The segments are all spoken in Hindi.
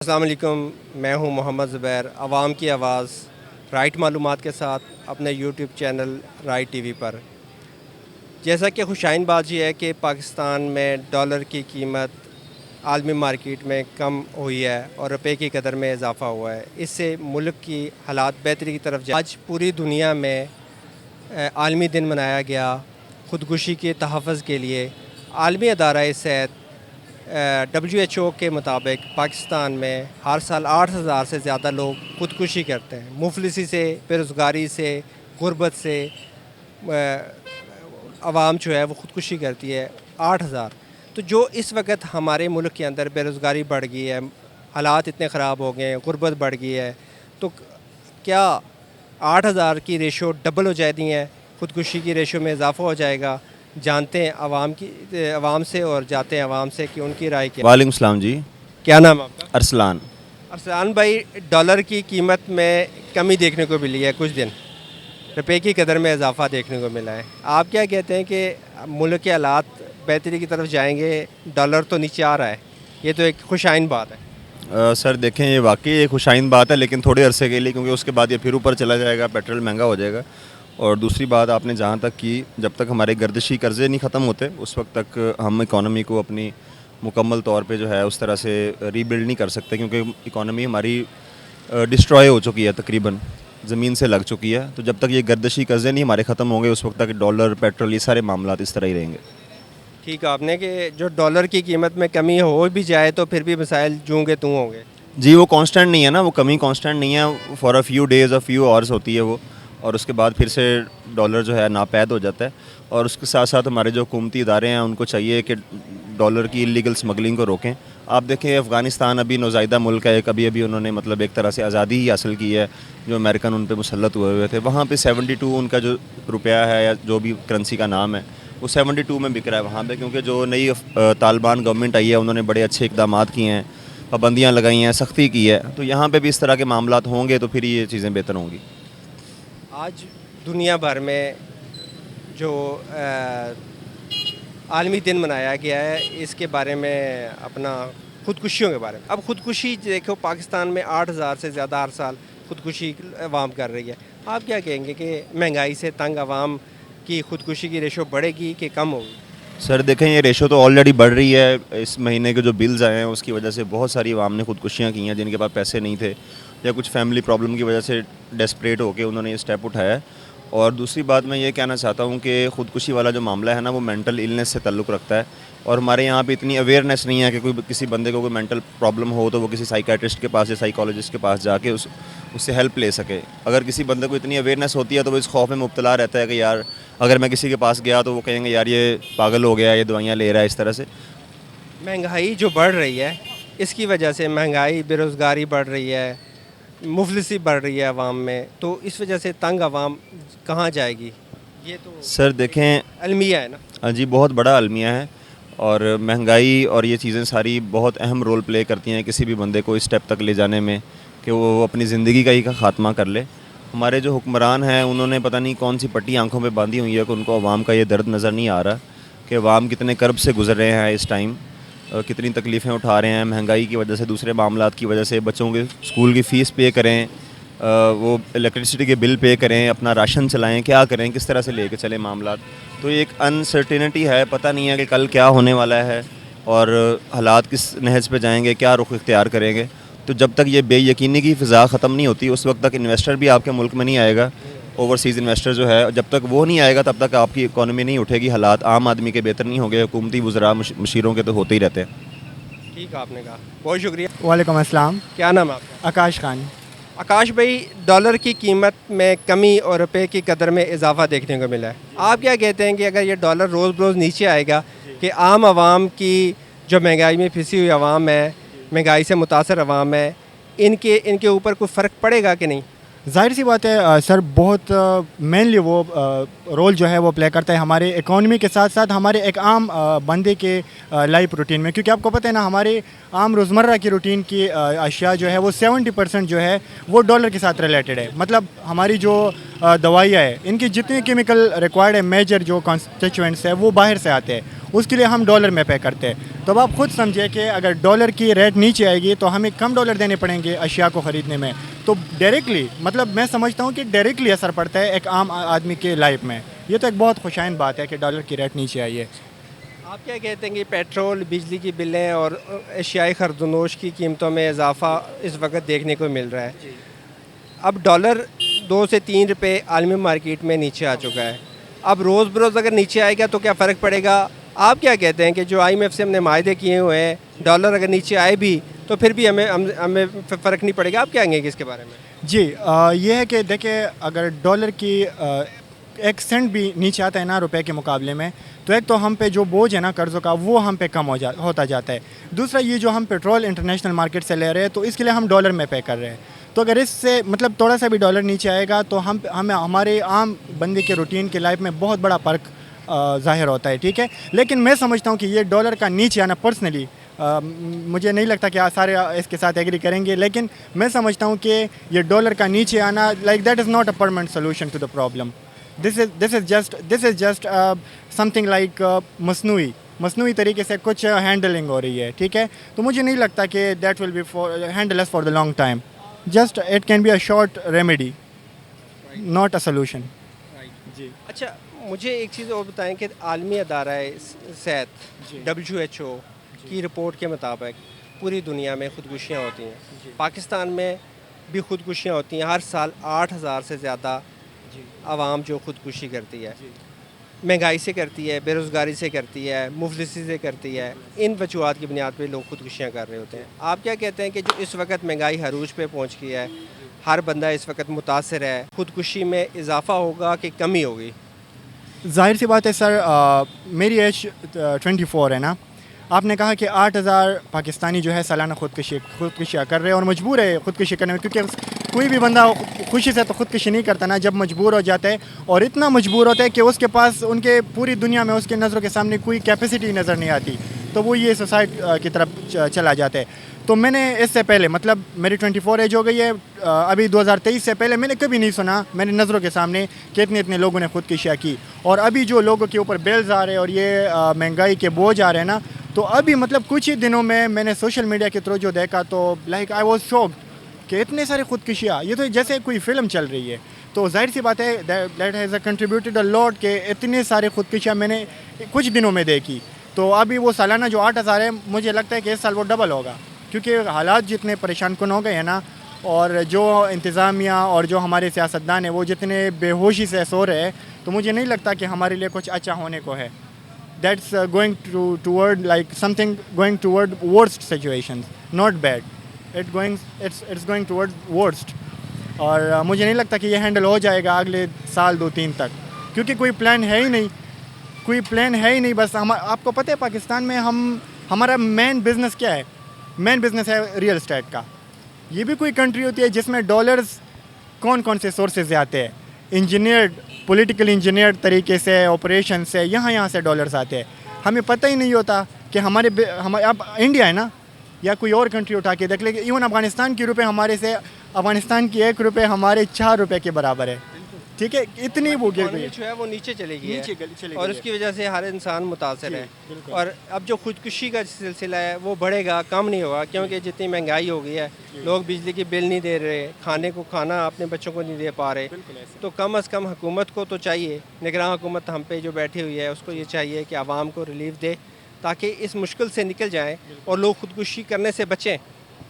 अस्सलाम वालेकुम, मैं हूं मोहम्मद ज़ुबैर। आवाम की आवाज़ राइट मालूमात के साथ अपने यूट्यूब चैनल राइट टीवी पर। जैसा कि खुशाइन बात यह है कि पाकिस्तान में डॉलर की कीमत आलमी मार्केट में कम हुई है और रुपए की कदर में इजाफ़ा हुआ है। इससे मुल्क की हालात बेहतरी की तरफ आज पूरी दुनिया में आलमी दिन मनाया गया ख़ुदकुशी के तहफ़्फ़ुज़ के लिए। आलमी अदारा सेहत WHO के मुताबिक पाकिस्तान में हर साल 8,000 से ज़्यादा लोग ख़ुदकुशी करते हैं। मुफलिसी से, बेरोज़गारी से, गुर्बत से आवाम जो है वो ख़ुदकुशी करती है। 8,000 तो जो इस वक्त हमारे मुल्क के अंदर बेरोज़गारी बढ़ गई है, हालात इतने ख़राब हो गए हैं, गुर्बत बढ़ गई है, तो क्या 8,000 की रेशो डबल हो जाती है, ख़ुदकुशी की रेशो में इजाफ़ा हो जाएगा? जानते हैं आवाम से और जाते हैं आवाम से कि उनकी राय क्या। वालेकुम सलाम जी। क्या नाम है आपका? अरसलान। अरसलान भाई, डॉलर की कीमत में कमी देखने को मिली है, कुछ दिन रुपए की कदर में इजाफा देखने को मिला है। आप क्या कहते हैं कि मुल्क के हालात बेहतरी की तरफ जाएंगे? डॉलर तो नीचे आ रहा है, ये तो एक खुशाइन बात है। सर देखें, ये वाकई एक खुशाइन बात है, लेकिन थोड़े अरसे के लिए, क्योंकि उसके बाद ये फिर ऊपर चला जाएगा, पेट्रोल महंगा हो जाएगा। और दूसरी बात आपने जहाँ तक की, जब तक हमारे गर्दिशी कर्ज़े नहीं ख़त्म होते उस वक्त तक हम इकॉनमी को अपनी मुकम्मल तौर पे जो है उस तरह से रीबिल्ड नहीं कर सकते, क्योंकि इकॉनमी हमारी डिस्ट्रॉय हो चुकी है, तकरीबन ज़मीन से लग चुकी है। तो जब तक ये गर्दिशी कर्ज़े नहीं हमारे ख़त्म होंगे उस वक्त तक डॉलर, पेट्रोल, ये सारे मामलात इस तरह ही रहेंगे। ठीक है आपने कि जो डॉलर की कीमत में कमी हो भी जाए तो फिर भी मसाइल जूँ के तूँ होंगे। जी, वो कांस्टेंट नहीं है ना, वो कमी कांस्टेंट नहीं है। For a few days, a few hours होती है वो, और उसके बाद फिर से डॉलर जो है नापैद हो जाता है। और उसके साथ साथ हमारे जो हुकूमती इदारे हैं उनको चाहिए कि डॉलर की इलीगल स्मगलिंग को रोकें। आप देखें, अफ़गानिस्तान अभी नौज़ायदा मुल्क है, कभी अभी उन्होंने मतलब एक तरह से आज़ादी ही हासिल की है, जो अमेरिकन उन पे मुसल्लत हुए थे। वहाँ पे 72 उनका जो रुपया है या जो भी करेंसी का नाम है वो 72 में बिक रहा है वहाँ पे, क्योंकि जो नई तालिबान गवर्नमेंट आई है उन्होंने बड़े अच्छे इक़दाम किए हैं, पाबंदियाँ लगाई हैं, सख्ती की है। तो यहाँ पे भी इस तरह के मामलात होंगे तो फिर ये चीज़ें बेहतर होंगी। आज दुनिया भर में जो आलमी दिन मनाया गया है, इसके बारे में अपना ख़ुदकुशियों के बारे में। अब ख़ुदकुशी देखो, पाकिस्तान में 8,000 से ज़्यादा हर साल ख़ुदकुशी अवाम कर रही है। आप क्या कहेंगे कि महंगाई से तंग अवाम की ख़ुदकुशी की रेशो बढ़ेगी कि कम होगी? सर देखें, ये रेशो तो ऑलरेडी बढ़ रही है। इस महीने के जो बिल्स आए हैं उसकी वजह से बहुत सारी आवाम ने ख़ुदकुशियाँ की हैं, जिनके पास पैसे नहीं थे या कुछ फैमिली प्रॉब्लम की वजह से डेस्परेट होकर उन्होंने ये स्टेप उठाया है। और दूसरी बात मैं ये कहना चाहता हूँ कि ख़ुदकुशी वाला जो मामला है ना, वो मेंटल इलनेस से ताल्लुक़ रखता है। और हमारे यहाँ पे इतनी अवेयरनेस नहीं है कि कोई किसी बंदे को कोई मेंटल प्रॉब्लम हो तो वो किसी साइकियाट्रिस्ट के पास या साइकोलॉजिस्ट के पास जाके उससे हेल्प ले सके। अगर किसी बंदे को इतनी अवेयरनेस होती है तो वो इस खौफ में मुब्तला रहता है कि यार अगर मैं किसी के पास गया तो वो कहेंगे यार ये पागल हो गया, ये दवाइयाँ ले रहा है, इस तरह से। महंगाई जो बढ़ रही है, इसकी वजह से महंगाई, बेरोज़गारी बढ़ रही है, मुफलिसी बढ़ रही है अवाम में, तो इस वजह से तंग अवाम कहाँ जाएगी? ये तो सर देखें, अलमिया है ना। हाँ जी, बहुत बड़ा अलमिया है। और महंगाई और ये चीज़ें सारी बहुत अहम रोल प्ले करती हैं किसी भी बंदे को इस स्टेप तक ले जाने में कि वो अपनी ज़िंदगी का ही ख़ात्मा कर ले। हमारे जो हुक्मरान हैं उन्होंने पता नहीं कौन सी पट्टी आंखों पे बांधी हुई है कि उनको अवाम का ये दर्द नज़र नहीं आ रहा कि अवाम कितने कर्ब से गुज़र रहे हैं इस टाइम, कितनी तकलीफ़ें उठा रहे हैं महंगाई की वजह से, दूसरे मामलात की वजह से। बच्चों के स्कूल की फ़ीस पे करें, वो इलेक्ट्रिसिटी के बिल पे करें, अपना राशन चलाएं, क्या करें, किस तरह से लेके चलें मामलात। तो ये एक अनसर्टेनिटी है, पता नहीं है कि कल क्या होने वाला है और हालात किस नहज पे जाएंगे, क्या रुख इख्तियार करेंगे। तो जब तक ये बेयकीनी की फ़िज़ा ख़त्म नहीं होती उस वक्त तक इन्वेस्टर भी आपके मुल्क में नहीं आएगा। ओवरसीज़ इन्वेस्टर जो है, जब तक वो नहीं आएगा तब तक आपकी इकॉनमी नहीं उठेगी, हालात आम आदमी के बेहतर नहीं होंगे, हुकूमती वज़रा मशीरों के तो होते ही रहते हैं। ठीक है, आपने कहा, बहुत शुक्रिया। वालेकुम अस्सलाम। क्या नाम है आपका? आकाश खान। आकाश भाई, डॉलर की कीमत में कमी और रुपए की कदर में इजाफा देखने को मिला है। आप क्या कहते हैं कि अगर ये डॉलर रोज़ रोज़ नीचे आएगा कि आम आवाम की जो महंगाई में फंसी हुई आवाम है, महंगाई से मुतासर आवाम है, इनके ऊपर कोई फ़र्क पड़ेगा कि नहीं? ज़ाहिर सी बात है सर, बहुत मेनली वो रोल जो है वो प्ले करता है हमारे इकॉनमी के साथ साथ हमारे एक आम बंदे के लाइफ रूटीन में। क्योंकि आपको पता है ना, हमारे आम रोज़मर्रा की रूटीन की अशिया जो है वो 70% जो है वो डॉलर के साथ रिलेटेड है। मतलब हमारी जो दवाइयाँ है, इनकी जितनी केमिकल रिक्वायर्ड है, मेजर जो कॉन्स्टिट्यूएंट्स है वो बाहर से आते हैं, उसके लिए हम डॉलर में पे करते हैं। तो अब आप खुद समझिए कि अगर डॉलर की रेट नीचे आएगी तो हमें कम डॉलर देने पड़ेंगे अशिया को ख़रीदने में। तो डायरेक्टली मतलब मैं समझता हूँ कि डायरेक्टली असर पड़ता है एक आम आदमी के लाइफ में। ये तो एक बहुत खुशाइन बात है कि डॉलर की रेट नीचे आई है। आप क्या कहते हैं कि पेट्रोल, बिजली की बिलें और एशियाई खरदोनोश की कीमतों में इजाफा इस वक्त देखने को मिल रहा है। अब डॉलर 2 से 3 रुपए आलमी मार्केट में नीचे आ चुका है। अब रोज़ बरोज़ अगर नीचे आएगा तो क्या फ़र्क पड़ेगा? आप क्या कहते हैं कि जो IMF से हमने मायदे किए हुए हैं, डॉलर अगर नीचे आए भी तो फिर भी हमें फ़र्क नहीं पड़ेगा? आप क्या कहेंगे इसके बारे में? जी ये है कि देखिए अगर डॉलर की 1 सेंट भी नीचे आता है ना रुपए के मुकाबले में, तो एक तो हम पे जो बोझ है ना कर्ज़ों का वो हम पे कम होता जाता है। दूसरा ये जो हम पेट्रोल इंटरनेशनल मार्केट से ले रहे हैं तो इसके लिए हम डॉलर में पे कर रहे हैं। तो अगर इससे मतलब थोड़ा सा भी डॉलर नीचे आएगा तो हमें हमारे आम बंदे के रूटीन के लाइफ में बहुत बड़ा फ़र्क ज़ाहिर होता है, ठीक है। लेकिन मैं समझता हूँ कि ये डॉलर का नीचे आना पर्सनली मुझे नहीं लगता कि सारे इसके साथ एग्री करेंगे, लेकिन मैं समझता हूँ कि ये डॉलर का नीचे आना like that is not a permanent solution to the problem. This is just something like मसनूई तरीके से कुछ हैंडलिंग हो रही है, ठीक है। तो मुझे नहीं लगता कि that will be for handless for the long time. Just it can be a short remedy, not a solution. जी अच्छा, मुझे एक चीज़ और बताएं कि आलमी अदारा सेहत WHO की रिपोर्ट के मुताबिक पूरी दुनिया में खुदकुशियाँ होती हैं। पाकिस्तान में भी खुदकुशियाँ होती हैं। हर साल 8,000 से ज़्यादा आवाम जो खुदकुशी करती है, महंगाई से करती है, बेरोज़गारी से करती है, मुफलिसी से करती है। इन वजूहात की बुनियाद पे लोग खुदकुशियाँ कर रहे होते हैं। आप क्या कहते हैं कि जो इस वक्त महंगाई हरूज पे पहुँच गई है, हर बंदा इस वक्त मुतासर है, खुदकुशी में इजाफ़ा होगा कि कमी होगी? जाहिर सी बात है सर, मेरी एज 24 है ना। आपने कहा कि 8,000 पाकिस्तानी जो है सालाना खुदकुशियाँ कर रहे हैं और मजबूर है खुदकुशी करने में, क्योंकि कोई भी बंदा खुशी से तो खुदकुशी नहीं करता ना, जब मजबूर हो जाता है। और इतना मजबूर होता है कि उसके पास उनके पूरी दुनिया में उसके नज़रों के सामने कोई कैपेसिटी नज़र नहीं आती, तो वो ये सुसाइड की तरफ चला जाता है। तो मैंने इससे पहले मतलब मेरी 24 एज हो गई है, अभी 2023 से पहले मैंने कभी नहीं सुना मेरी नज़रों के सामने कि इतने लोगों ने खुदकुशियाँ की। और अभी जो लोगों के ऊपर बेल्स आ रहे हैं और ये महंगाई के बोझ आ रहे हैं ना, तो अभी मतलब कुछ ही दिनों में मैंने सोशल मीडिया के थ्रू जो देखा तो लाइक आई वाज शॉक्ड कि इतने सारे खुदकुशियाँ, ये तो जैसे कोई फ़िल्म चल रही है। तो जाहिर सी बात है that has contributed a lot के इतने सारे खुदकुशियाँ मैंने कुछ दिनों में देखी। तो अभी वो सालाना जो 8,000 है, मुझे लगता है कि इस साल वो डबल होगा, क्योंकि हालात जितने परेशान कुन हो गए हैं ना, और जो इंतज़ामिया और जो हमारे सियासतदान हैं वो जितने बेहोशी से सो रहे हैं, तो मुझे नहीं लगता कि हमारे लिए कुछ अच्छा होने को है। That's going toward like something going toward worst situations, not bad, it's going toward worst. और मुझे नहीं लगता कि ये हैंडल हो जाएगा अगले साल 2-3 तक, क्योंकि कोई प्लान है ही नहीं। बस आपको पता है पाकिस्तान में हमारा मेन बिज़नेस क्या है? मेन बिज़नेस है रियल एस्टेट का। ये भी कोई कंट्री होती है जिसमें डॉलर्स कौन से सोर्सेज से आते हैं? पॉलिटिकल इंजीनियर तरीके से, ऑपरेशन से, यहाँ से डॉलर्स आते हैं। हमें पता ही नहीं होता कि हमारे अब इंडिया है ना, या कोई और कंट्री उठा के देख लेंगे, इवन अफ़गानिस्तान की रुपये अफ़गानिस्तान की 1 रुपये हमारे 4 रुपये के बराबर है, ठीक है। इतनी वो गिर गई जो है वो नीचे चली गई है, चली और गई उसकी वजह से हर इंसान मुतासर है। बिल्कुल। और अब जो खुदकुशी का सिलसिला है वो बढ़ेगा, कम नहीं होगा, क्योंकि जितनी महंगाई हो गई है, लोग बिजली की बिल नहीं दे रहे, खाना अपने बच्चों को नहीं दे पा रहे। तो कम से कम हुकूमत को तो चाहिए, निगरान हुकूमत हम पे जो बैठी हुई है, उसको ये चाहिए कि आवाम को रिलीफ दे ताकि इस मुश्किल से निकल जाएँ और लोग खुदकुशी करने से बचें।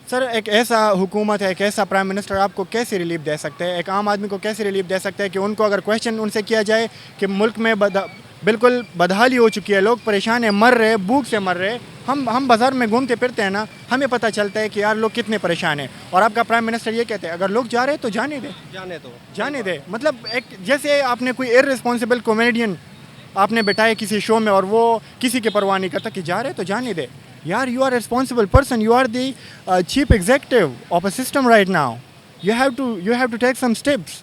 सर, एक ऐसा हुकूमत है, एक ऐसा प्राइम मिनिस्टर आपको कैसे रिलीफ दे सकते हैं? एक आम आदमी को कैसे रिलीफ दे सकते हैं कि उनको अगर क्वेश्चन उनसे किया जाए कि मुल्क में बिल्कुल बदहाली हो चुकी है, लोग परेशान हैं, मर रहे, भूख से मर रहे। हम बाज़ार में घूमते फिरते हैं ना, हमें पता चलता है कि यार लोग कितने परेशान हैं, और आपका प्राइम मिनिस्टर ये कहते हैं अगर लोग जा रहे हैं तो जाने दे। मतलब एक जैसे आपने कोई इररिस्पॉन्सिबल कॉमेडियन आपने बिठाए किसी शो में और वो किसी की परवाह नहीं करता कि जा रहे तो जाने दे। यार, you are a responsible person. You are the chief executive of a system right now. You have to take some steps.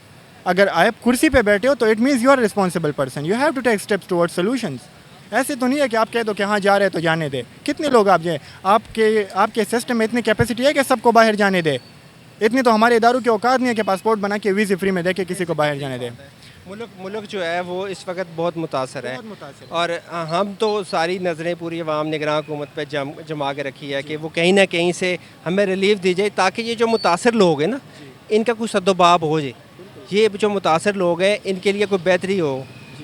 अगर आप कुर्सी पे बैठे हो तो it means you are a responsible person. You have to take steps towards solutions. ऐसे तो नहीं है कि आप कह दो कि हाँ जा रहे तो जाने दे। कितने लोग आपके सिस्टम में इतनी कैपेसिटी है कि सबको बाहर जाने दे? इतनी तो हमारे इदारों की औकात नहीं है कि पासपोर्ट बना के वीज़ा फ्री में दे के किसी को बाहर जाने दे। मुल्क मुल्क जो है वो इस वक्त बहुत मुतासर है, बहुत मुतासिर है। और हम तो सारी नज़रें पूरी अवाम निगरान हुकूमत पर जमा के रखी है कि वो कहीं ना कहीं से हमें रिलीफ दी जाए, ताकि ये जो मुतासर लोग हैं ना, इनका कुछ सद्दोबाब हो जाए। ये जो मुतासर लोग हैं इनके लिए कोई बेहतरी हो,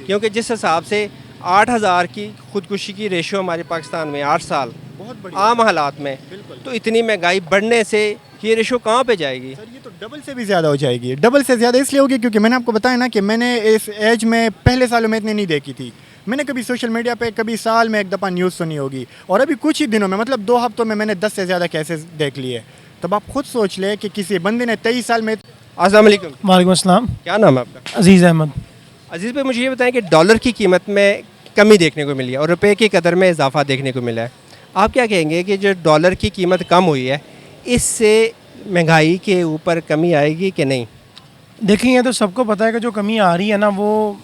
क्योंकि जिस हिसाब से 8,000 की खुदकुशी की रेशो हमारे पाकिस्तान में 8 साल बहुत बड़ी आम हालात में, तो इतनी महंगाई बढ़ने से ये रेशो कहाँ पे जाएगी? सर ये तो डबल से भी ज़्यादा हो जाएगी। डबल से ज़्यादा इसलिए होगी क्योंकि मैंने आपको बताया ना कि मैंने इस एज में पहले सालों में इतनी नहीं देखी थी। मैंने कभी सोशल मीडिया पे कभी साल में एक दफ़ा न्यूज़ सुनी होगी, और अभी कुछ ही दिनों में मतलब 2 हफ्तों में मैंने 10 से ज़्यादा केसेस देख लिए। तब आप खुद सोच ले कि किसी बंदे ने 23 साल में। अस्सलाम वालेकुम। वालेकुम अस्सलाम। क्या नाम है आपका? अजीज़ अहमद। अजीज़ भाई, मुझे ये बताएं कि डॉलर की कीमत में कमी देखने को मिली है और रुपए की कदर में इजाफा देखने को मिला है। आप क्या कहेंगे कि जो डॉलर की कीमत कम हुई है, इससे महंगाई के ऊपर कमी आएगी कि नहीं? देखिए ये तो सबको पता है कि जो कमी आ रही है ना वो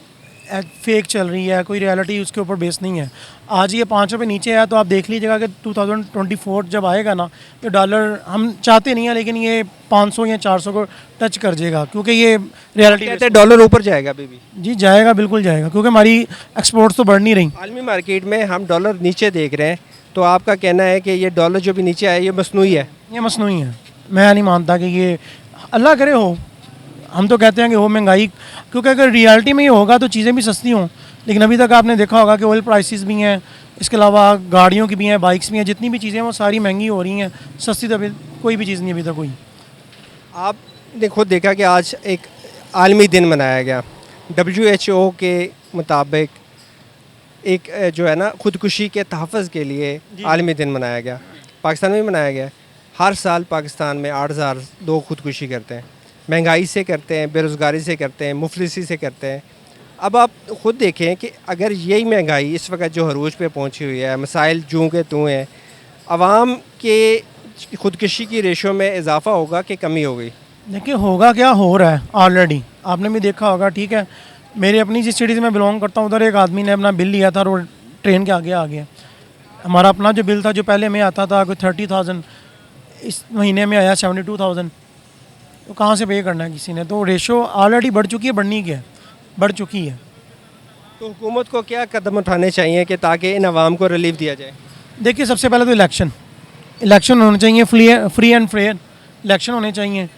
फेक चल रही है, कोई रियलिटी उसके ऊपर बेस नहीं है। आज ये 5 रुपये नीचे आया तो आप देख लीजिएगा कि 2024 जब आएगा ना तो डॉलर, हम चाहते नहीं हैं लेकिन ये 500 या 400 को टच कर जाएगा, क्योंकि ये रियलिटी कहते हैं डॉलर ऊपर जाएगा अभी भी। जी जाएगा, बिल्कुल जाएगा, क्योंकि हमारी एक्सपोर्ट्स तो बढ़ नहीं रही। आलमी मार्केट में हम डॉलर नीचे देख रहे हैं, तो आपका कहना है कि ये डॉलर जो भी नीचे आया ये मसनूई है? ये मसनूई है, मैं नहीं मानता कि ये, अल्लाह करे हो। हम तो कहते हैं कि हो महंगाई, क्योंकि अगर रियलिटी में ये होगा तो चीज़ें भी सस्ती हों, लेकिन अभी तक आपने देखा होगा कि ऑयल प्राइसेस भी हैं, इसके अलावा गाड़ियों की भी हैं, बाइक्स भी हैं, जितनी भी चीज़ें हैं वो सारी महंगी हो रही हैं। सस्ती तो अभी कोई भी चीज़ नहीं अभी तक हुई। आपने खुद देखा कि आज एक आलमी दिन मनाया गया, WHO के मुताबिक एक जो है ना खुदकुशी के तहफ़्फ़ुज़ के लिए आलमी दिन मनाया गया। पाकिस्तान में भी मनाया गया। हर साल पाकिस्तान में 8,000 लोग खुदकुशी करते हैं, महंगाई से करते हैं, बेरोज़गारी से करते हैं, मुफलिसी से करते हैं। अब आप ख़ुद देखें कि अगर यही महंगाई इस वक्त जो अरूज पे पहुंची हुई है, मसाइल जूँ के तूँ हैं, आवाम के खुदकुशी की रेशो में इजाफा होगा कि कमी होगी? देखिए होगा क्या, हो रहा है ऑलरेडी, आपने भी देखा होगा। ठीक है, मेरी अपनी जिस सिटी से मैं बिलोंग करता हूँ उधर एक आदमी ने अपना बिल लिया था और वो ट्रेन के आगे आ गया। हमारा अपना जो बिल था जो पहले में आता था कोई 30,000, इस महीने में आया 72,000। तो कहाँ से पे करना है किसी ने? तो रेशो ऑलरेडी बढ़ चुकी है, बढ़नी क्या है, बढ़ चुकी है। तो हुकूमत को क्या कदम उठाने चाहिए कि ताकि इन आवाम को रिलीफ दिया जाए? देखिए सबसे पहले तो इलेक्शन होने चाहिए, फ्री एंड फेयर इलेक्शन होने चाहिए।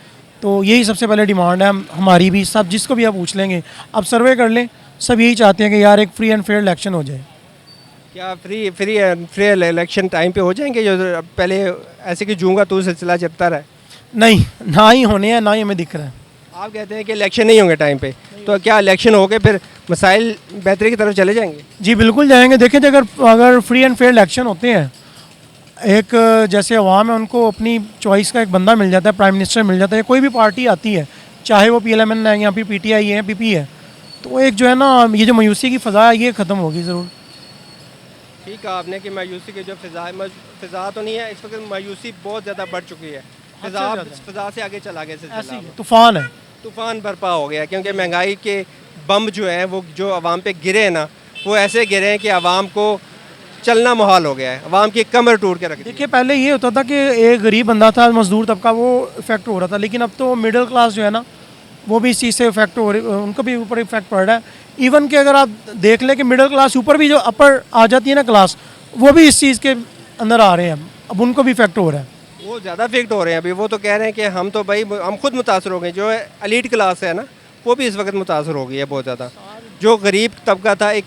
तो यही सबसे पहले डिमांड है हमारी भी, सब जिसको भी आप पूछ लेंगे, आप सर्वे कर लें, सब यही चाहते हैं कि यार एक फ्री एंड फेयर इलेक्शन हो जाए। क्या free and fair election time पे हो जाएंगे, जो पहले ऐसे कि जूँगा तो सिलसिला चलता रहा? नहीं, ना ही होने हैं, ना ही हमें दिख रहा है। आप कहते हैं कि इलेक्शन नहीं होंगे टाइम पे, तो क्या इलेक्शन हो गए फिर मसाइल बेहतरी की तरफ चले जाएंगे? जी बिल्कुल जाएंगे। देखिए अगर फ्री एंड फेयर इलेक्शन होते हैं, एक जैसे अवाम है उनको अपनी चॉइस का एक बंदा मिल जाता है, प्राइम मिनिस्टर मिल जाता है, कोई भी पार्टी आती है, चाहे वो PLMN है या फिर PTI है, PP है, तो एक जो है ना ये जो मायूसी की फ़ज़ा है ये ख़त्म होगी ज़रूर। ठीक है आपने कि मायूसी की जो फ़िज़ा तो नहीं है इस वक्त, मायूसी बहुत ज़्यादा बढ़ चुकी है, फ़िज़ा से आगे चला गया सिलसिला, तूफ़ान है, तूफ़ान बर्पा हो गया, क्योंकि महंगाई के बम जो हैं वो जो आवाम पे गिरे हैं ना, वो ऐसे गिरे हैं कि आवाम को चलना मुहाल हो गया है, आवाम की कमर टूट के रख दी। देखिए पहले ये होता था कि एक गरीब बंदा था, मजदूर तबका, वो इफेक्ट हो रहा था, लेकिन अब तो मिडिल क्लास जो है ना वो भी इस चीज़ से इफेक्ट हो रही, उनको भी ऊपर इफेक्ट पड़ रहा है। इवन कि अगर आप देख लें कि मिडिल क्लास ऊपर भी जो अपर आ जाती है ना क्लास, वो भी इस चीज़ के अंदर आ रहे हैं, अब उनको भी इफेक्ट हो रहा है। वो ज़्यादा इफेक्ट हो रहे हैं अभी, वो तो कह रहे हैं कि हम तो भाई हम खुद मुतासर हो गए, जो एलीट क्लास है ना वो भी इस वक्त मुतासर हो गई है बहुत ज़्यादा। जो गरीब तबका था एक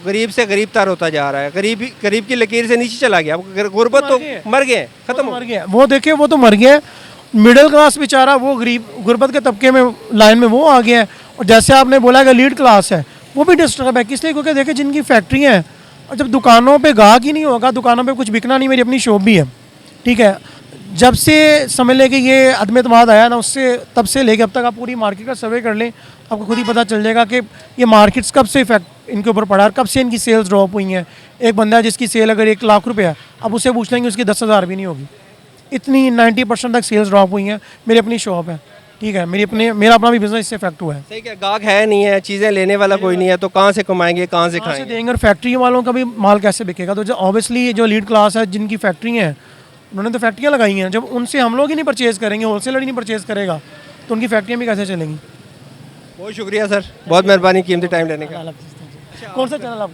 गरीब से गरीब तर होता जा रहा है, गरीब की लकीर से नीचे चला गया, गुर्बत तो मर गए, ख़त्म हो गए। वो देखिए वो तो मर गया, मिडिल क्लास बेचारा वो गरीब गुर्बत के तबके में लाइन में वो आ गया है। और जैसे आपने बोला कि लीड क्लास है वो भी डिस्टर्ब है, इसलिए क्योंकि देखिए जिनकी फैक्ट्रियाँ हैं और जब दुकानों पे गाहक ही नहीं होगा, दुकानों पे कुछ बिकना नहीं, मेरी अपनी शॉप भी है, ठीक है, जब से समझ लें कि ये अदम एतमाद आया ना, उससे तब से लेके अब तक आप पूरी मार्केट का सर्वे कर लें, आपको खुद ही पता चल जाएगा कि ये मार्केट्स कब से इफेक्ट इनके ऊपर पड़ा है, कब से इनकी सेल्स ड्रॉप हुई हैं। एक बंदा है जिसकी सेल अगर 1 लाख रुपये है, अब उससे पूछ लेंगे उसकी 10,000 भी नहीं होगी, इतनी 90% तक सेल्स ड्रॉप हुई हैं। मेरी अपनी शॉप है, ठीक है, मेरा अपना भी बिजनेस इससे इफेक्ट हुआ है। सही क्या, गाहक है नहीं है, चीज़ें लेने वाला कोई नहीं है, तो कहाँ से कमाएंगे, कहाँ से खाएंगे, देंगे, और फैक्ट्री वालों का भी माल कैसे बिकेगा? तो जो ऑब्वियसली जो लीड क्लास है जिनकी फैक्ट्री हैं, उन्होंने तो फैक्ट्रियाँ लगाई हैं, जब उनसे हम लोग ही नहीं परचेज़ करेंगे, होलसेलर ही नहीं परचेज़ करेगा, तो उनकी फैक्ट्रियाँ भी कैसे चलेंगी? बहुत शुक्रिया सर, बहुत मेहरबानी कीमती टाइम लेने का। कौन सा चैनल आप